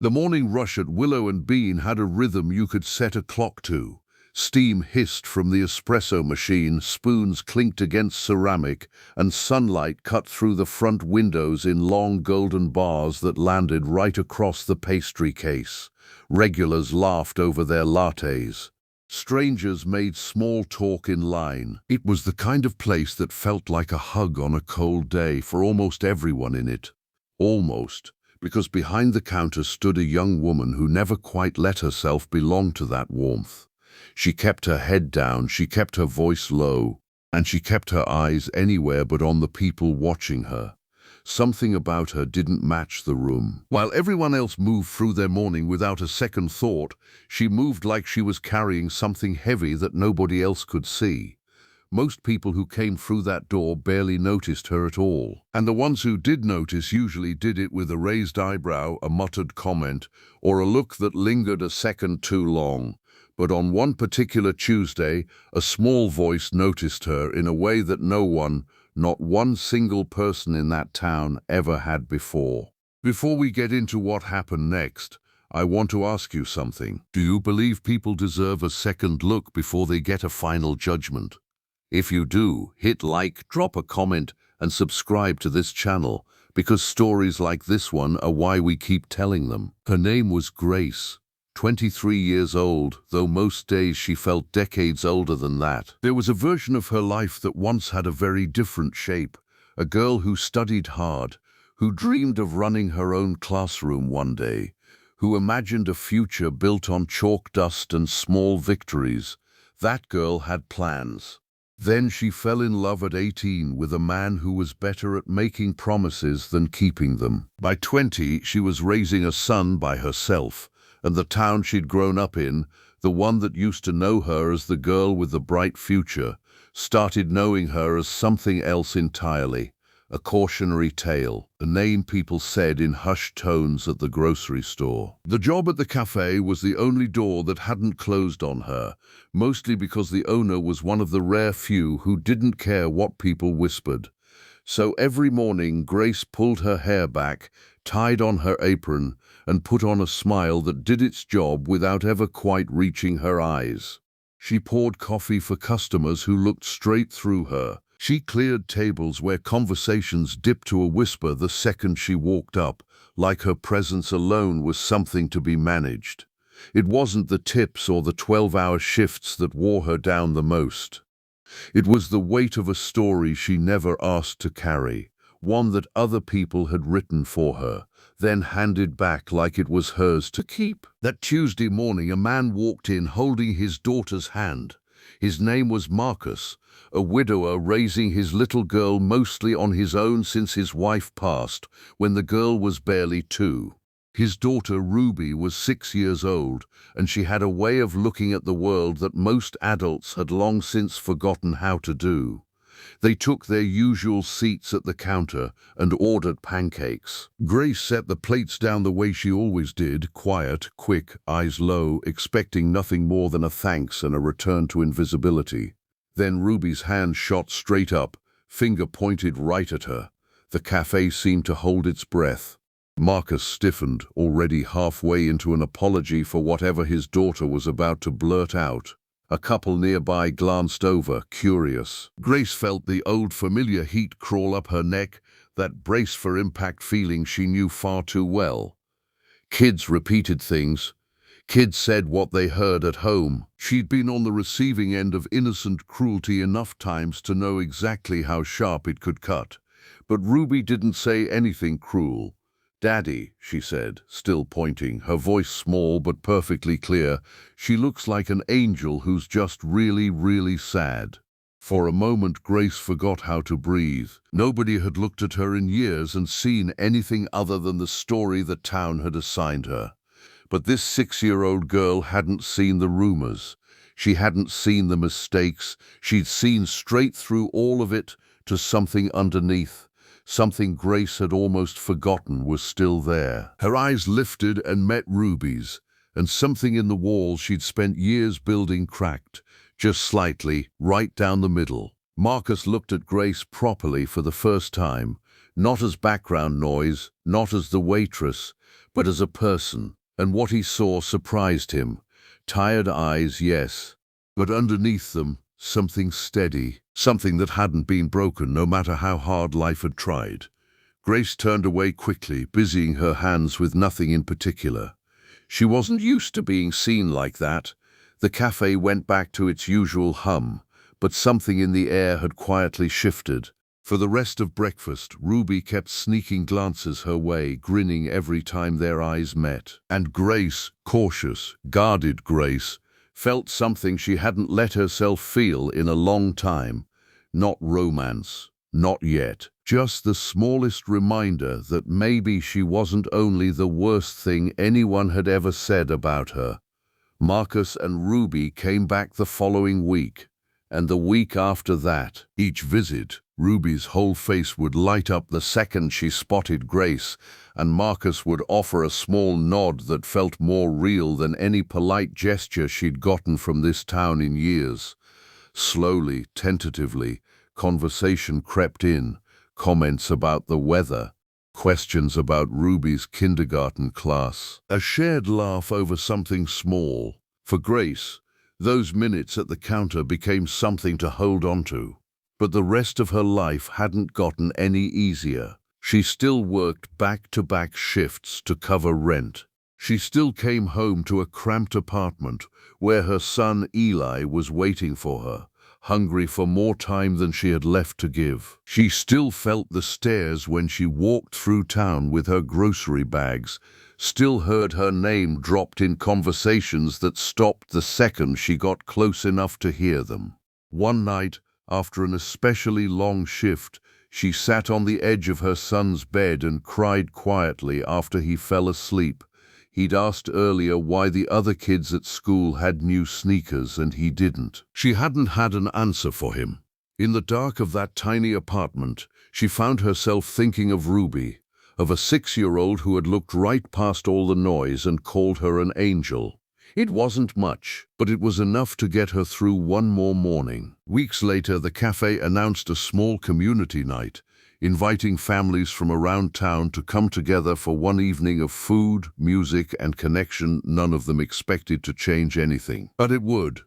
The morning rush at Willow and Bean had a rhythm you could set a clock to. Steam hissed from the espresso machine, spoons clinked against ceramic, and sunlight cut through the front windows in long golden bars that landed right across the pastry case. Regulars laughed over their lattes. Strangers made small talk in line. It was the kind of place that felt like a hug on a cold day for almost everyone in it. Almost, because behind the counter stood a young woman who never quite let herself belong to that warmth. She kept her head down, she kept her voice low, and she kept her eyes anywhere but on the people watching her. Something about her didn't match the room. While everyone else moved through their morning without a second thought, she moved like she was carrying something heavy that nobody else could see. Most people who came through that door barely noticed her at all. And the ones who did notice usually did it with a raised eyebrow, a muttered comment, or a look that lingered a second too long. But on one particular Tuesday, a small voice noticed her in a way that no one, not one single person in that town, ever had before. Before we get into what happened next, I want to ask you something. Do you believe people deserve a second look before they get a final judgment? If you do, hit like, drop a comment, and subscribe to this channel, because stories like this one are why we keep telling them. Her name was Grace, 23 years old, though most days she felt decades older than that. There was a version of her life that once had a very different shape, a girl who studied hard, who dreamed of running her own classroom one day, who imagined a future built on chalk dust and small victories. That girl had plans. Then she fell in love at 18 with a man who was better at making promises than keeping them. By 20, she was raising a son by herself, and the town she'd grown up in, the one that used to know her as the girl with the bright future, started knowing her as something else entirely. A cautionary tale, a name people said in hushed tones at the grocery store. The job at the cafe was the only door that hadn't closed on her, mostly because the owner was one of the rare few who didn't care what people whispered. So every morning, Grace pulled her hair back, tied on her apron, and put on a smile that did its job without ever quite reaching her eyes. She poured coffee for customers who looked straight through her. She cleared tables where conversations dipped to a whisper the second she walked up, like her presence alone was something to be managed. It wasn't the tips or the 12-hour shifts that wore her down the most. It was the weight of a story she never asked to carry, one that other people had written for her, then handed back like it was hers to keep. That Tuesday morning, a man walked in holding his daughter's hand. His name was Marcus, a widower raising his little girl mostly on his own since his wife passed when the girl was barely 2. His daughter Ruby was 6 years old, and she had a way of looking at the world that most adults had long since forgotten how to do. They took their usual seats at the counter and ordered pancakes. Grace set the plates down the way she always did, quiet, quick, eyes low, expecting nothing more than a thanks and a return to invisibility. Then Ruby's hand shot straight up, finger pointed right at her. The cafe seemed to hold its breath. Marcus stiffened, already halfway into an apology for whatever his daughter was about to blurt out. A couple nearby glanced over, curious. Grace felt the old familiar heat crawl up her neck, that brace for impact feeling she knew far too well. Kids repeated things. Kids said what they heard at home. She'd been on the receiving end of innocent cruelty enough times to know exactly how sharp it could cut. But Ruby didn't say anything cruel. "Daddy," she said, still pointing, her voice small but perfectly clear, "she looks like an angel who's just really, really sad." For a moment, Grace forgot how to breathe. Nobody had looked at her in years and seen anything other than the story the town had assigned her. But this 6-year-old girl hadn't seen the rumors. She hadn't seen the mistakes. She'd seen straight through all of it to something underneath. Something Grace had almost forgotten was still there. Her eyes lifted and met Ruby's, and something in the wall she'd spent years building cracked, just slightly, right down the middle. Marcus looked at Grace properly for the first time, not as background noise, not as the waitress, but as a person, and what he saw surprised him. Tired eyes, yes, but underneath them, something steady, something that hadn't been broken no matter how hard life had tried. Grace turned away quickly, busying her hands with nothing in particular. She wasn't used to being seen like that. The cafe went back to its usual hum, but something in the air had quietly shifted. For the rest of breakfast, Ruby kept sneaking glances her way, grinning every time their eyes met. And Grace, cautious, guarded Grace, felt something she hadn't let herself feel in a long time. Not romance, not yet. Just the smallest reminder that maybe she wasn't only the worst thing anyone had ever said about her. Marcus and Ruby came back the following week, and the week after that. Each visit, Ruby's whole face would light up the second she spotted Grace, and Marcus would offer a small nod that felt more real than any polite gesture she'd gotten from this town in years. Slowly, tentatively, conversation crept in, comments about the weather, questions about Ruby's kindergarten class, a shared laugh over something small. For Grace, those minutes at the counter became something to hold on to. But the rest of her life hadn't gotten any easier. She still worked back-to-back shifts to cover rent. She still came home to a cramped apartment where her son Eli was waiting for her, hungry for more time than she had left to give. She still felt the stares when she walked through town with her grocery bags, still heard her name dropped in conversations that stopped the second she got close enough to hear them. One night, after an especially long shift, she sat on the edge of her son's bed and cried quietly after he fell asleep. He'd asked earlier why the other kids at school had new sneakers and he didn't. She hadn't had an answer for him. In the dark of that tiny apartment, she found herself thinking of Ruby, of a 6-year-old who had looked right past all the noise and called her an angel. It wasn't much, but it was enough to get her through one more morning. Weeks later, the cafe announced a small community night, inviting families from around town to come together for one evening of food, music, and connection. None of them expected to change anything. But it would.